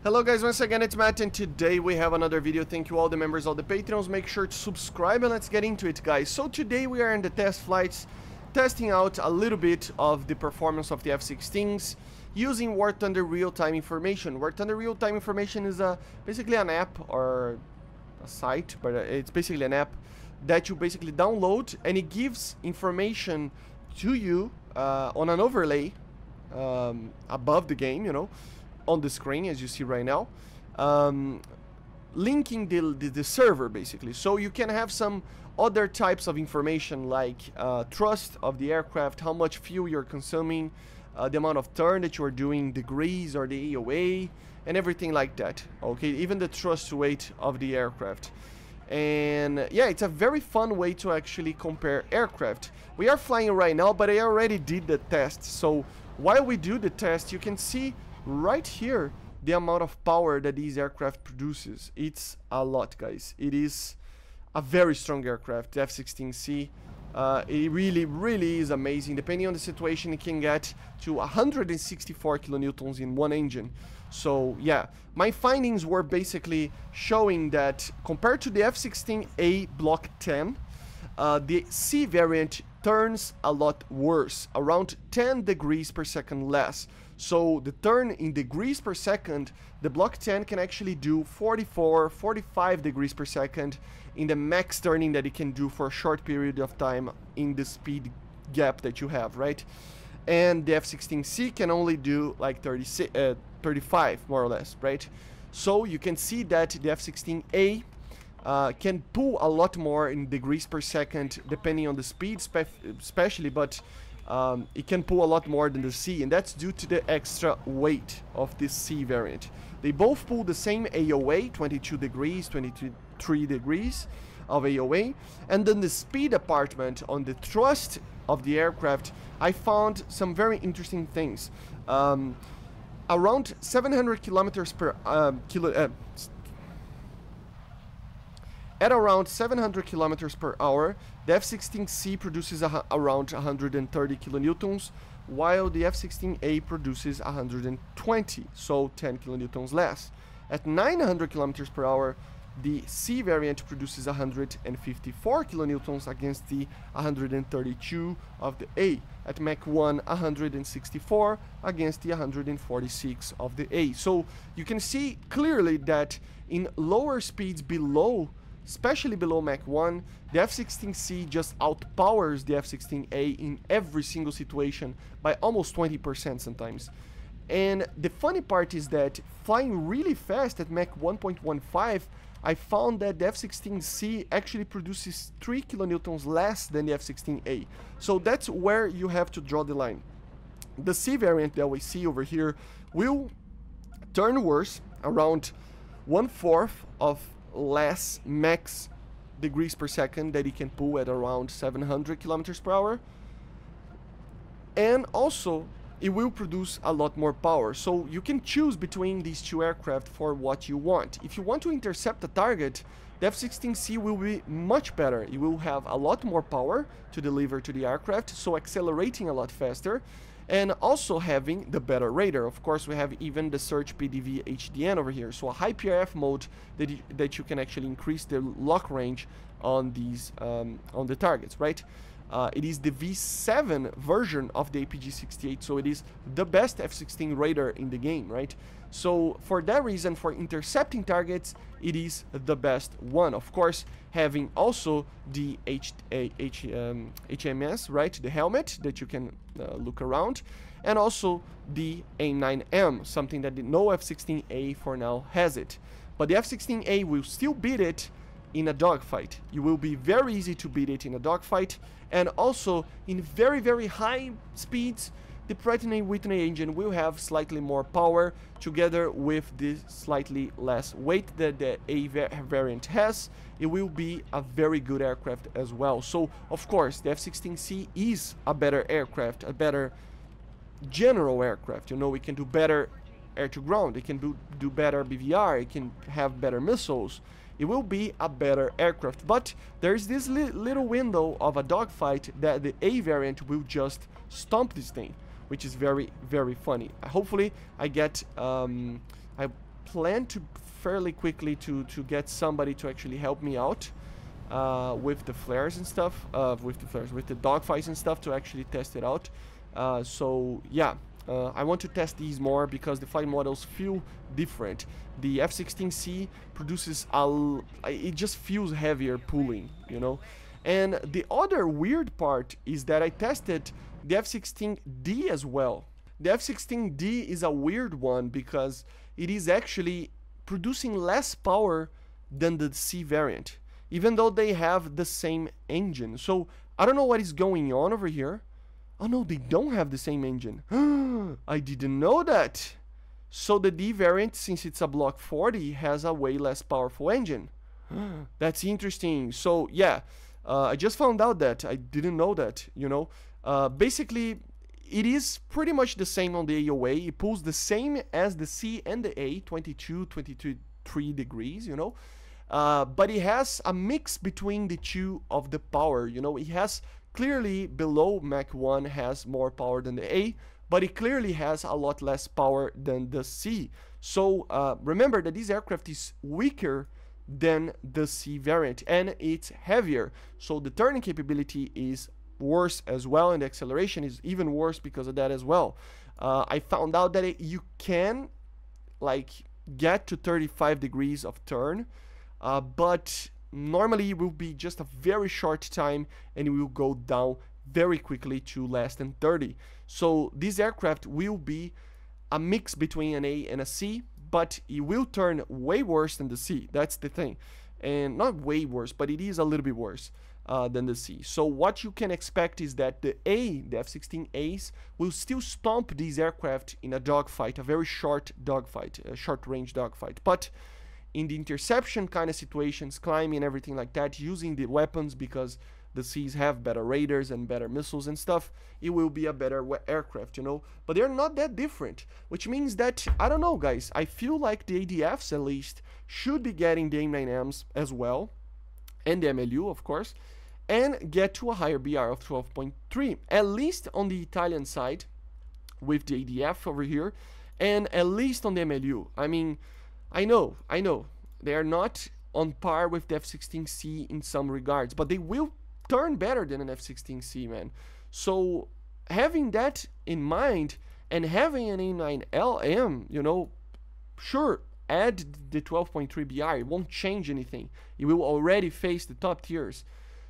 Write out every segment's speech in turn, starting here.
Hello guys, once again it's Matt, and today we have another video. Thank you all the members of the Patreons. Make sure to subscribe and let's get into it, guys. So today we are in the test flights, testing out a little bit of the performance of the F-16s using War Thunder real-time information. War Thunder real-time information is basically an app or a site, but it's basically an app that you basically download, and it gives information to you on an overlay above the game, you know, on the screen as you see right now, linking the server basically. So you can have some other types of information like thrust of the aircraft, how much fuel you're consuming, the amount of turn that you're doing, degrees or the AOA, and everything like that. Okay, even the thrust weight of the aircraft. And yeah, it's a very fun way to actually compare aircraft. We are flying right now, but I already did the test. So while we do the test, you can see right here the amount of power that these aircraft produces. It's a lot, guys. It is a very strong aircraft, the F-16C. It really is amazing. Depending on the situation, it can get to 164 kilonewtons in one engine. So yeah, my findings were basically showing that compared to the F-16A Block 10, the C variant turns a lot worse, around 10 degrees per second less. So the turn in degrees per second, the Block 10 can actually do 44, 45 degrees per second in the max turning that it can do for a short period of time in the speed gap that you have, right? And the F-16C can only do like 35 more or less, right? So you can see that the F-16A can pull a lot more in degrees per second depending on the speed especially, but it can pull a lot more than the C, and that's due to the extra weight of this C variant. They both pull the same AOA, 22 degrees, 23 degrees of AOA, and then the speed department on the thrust of the aircraft, I found some very interesting things. Around 700 kilometers per at around 700 kilometers per hour, the F-16C produces around 130 kilonewtons, while the F-16A produces 120, so 10 kilonewtons less. At 900 kilometers per hour, the C variant produces 154 kilonewtons against the 132 of the A. At Mach 1, 164 against the 146 of the A. So you can see clearly that in lower speeds below, especially below Mach 1, the F-16C just outpowers the F-16A in every single situation by almost 20% sometimes. And the funny part is that flying really fast at Mach 1.15, I found that the F-16C actually produces 3 kilonewtons less than the F-16A. So that's where you have to draw the line. The C variant that we see over here will turn worse, around 1/4 of less max degrees per second that it can pull at around 700 kilometers per hour, and also it will produce a lot more power. So you can choose between these two aircraft for what you want. If you want to intercept a target, the F-16C will be much better. It will have a lot more power to deliver to the aircraft, so accelerating a lot faster, and also having the better radar. Of course, we have even the Search PDV HDN over here, so a high PRF mode that you can actually increase the lock range on these on the targets, right? It is the V7 version of the APG-68, so it is the best F-16 radar in the game, right? So for that reason, for intercepting targets, it is the best one. Of course, having also the HMS, right, the helmet that you can look around, and also the A9M, something that no F-16A for now has it. But the F-16A will still beat it in a dogfight. It will be very easy to beat it in a dogfight, and also in very high speeds, the Pratt & Whitney engine will have slightly more power together with the slightly less weight that the A variant has. It will be a very good aircraft as well. So of course the F-16C is a better aircraft, a better general aircraft. You know, it can do better air to ground, it can do better BVR, it can have better missiles. It will be a better aircraft, but there's this little window of a dogfight that the A variant will just stomp this thing, which is very funny. Hopefully I get I plan to fairly quickly to get somebody to actually help me out with the flares and stuff, with the dogfights and stuff, to actually test it out. So yeah, I want to test these more because the flight models feel different. The F-16C produces it just feels heavier pulling, you know. And the other weird part is that I tested the F-16D as well. The F-16D is a weird one because it is actually producing less power than the C variant, even though they have the same engine. So I don't know what is going on over here. Oh no, they don't have the same engine. I didn't know that. So the D variant, since it's a Block 40, has a way less powerful engine. That's interesting. So yeah, I just found out that. I didn't know that, you know. Basically, it is pretty much the same on the AOA. It pulls the same as the C and the A, 22, 23 degrees, you know. But it has a mix between the two of the power, you know. It has clearly below Mach 1 has more power than the A, but it clearly has a lot less power than the C. So remember that this aircraft is weaker than the C variant, and it's heavier. So the turning capability is worse as well, and the acceleration is even worse because of that as well. I found out that you can like get to 35 degrees of turn, but normally it will be just a very short time and it will go down very quickly to less than 30. So this aircraft will be a mix between an A and a C, but it will turn way worse than the C. That's the thing. And not way worse, but it is a little bit worse than the C. So what you can expect is that the F-16As will still stomp these aircraft in a dogfight, a very short dogfight, a short-range dogfight. But in the interception kind of situations, climbing and everything like that, using the weapons, because the Cs have better radars and better missiles and stuff, it will be a better aircraft, you know. But they're not that different, which means that, I don't know, guys, I feel like the ADFs at least should be getting the AIM-9Ms as well, and the MLU, of course, and get to a higher BR of 12.3, at least on the Italian side with the ADF over here, and at least on the MLU. I mean, I know, they are not on par with the F-16C in some regards, but they will turn better than an F-16C, man. So having that in mind and having an A9LM, you know, sure, add the 12.3 BR, it won't change anything. It will already face the top tiers.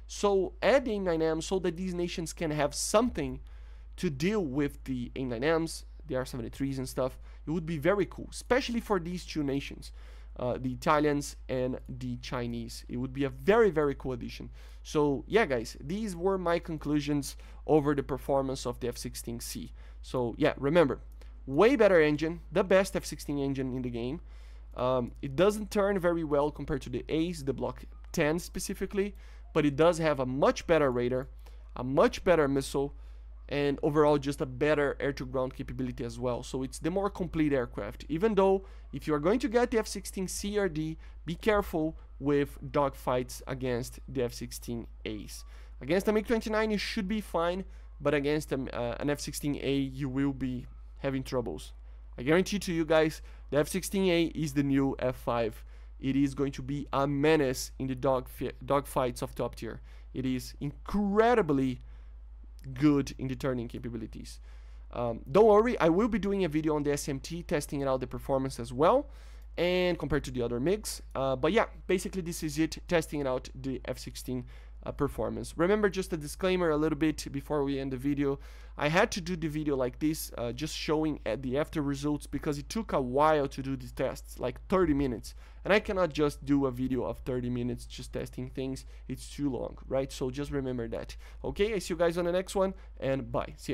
So add the AIM-9M so that these nations can have something to deal with the AIM-9Ms, the R-73s and stuff. It would be very cool, especially for these two nations, the Italians and the Chinese. It would be a very, very cool addition. So yeah, guys, these were my conclusions over the performance of the F-16C. So yeah, remember, way better engine, the best F-16 engine in the game. It doesn't turn very well compared to the A's, the Block 10 specifically, but it does have a much better radar, a much better missile, and overall just a better air-to-ground capability as well. So it's the more complete aircraft. Even though if you are going to get the F-16C or D, be careful with dogfights against the F-16As. Against a MiG-29 you should be fine, but against an F-16A you will be having troubles. I guarantee to you guys, the F-16A is the new F5. It is going to be a menace in the dogfights of top tier. It is incredibly good in the turning capabilities. Don't worry, I will be doing a video on the SMT, testing out the performance as well, and compared to the other MiGs. But yeah, basically this is it, testing out the F-16 performance. Remember, just a disclaimer a little bit before we end the video. I had to do the video like this, just showing at the after results, because it took a while to do the tests, like 30 minutes. And I cannot just do a video of 30 minutes just testing things. It's too long, right? So just remember that. Okay, I see you guys on the next one, and bye. See you.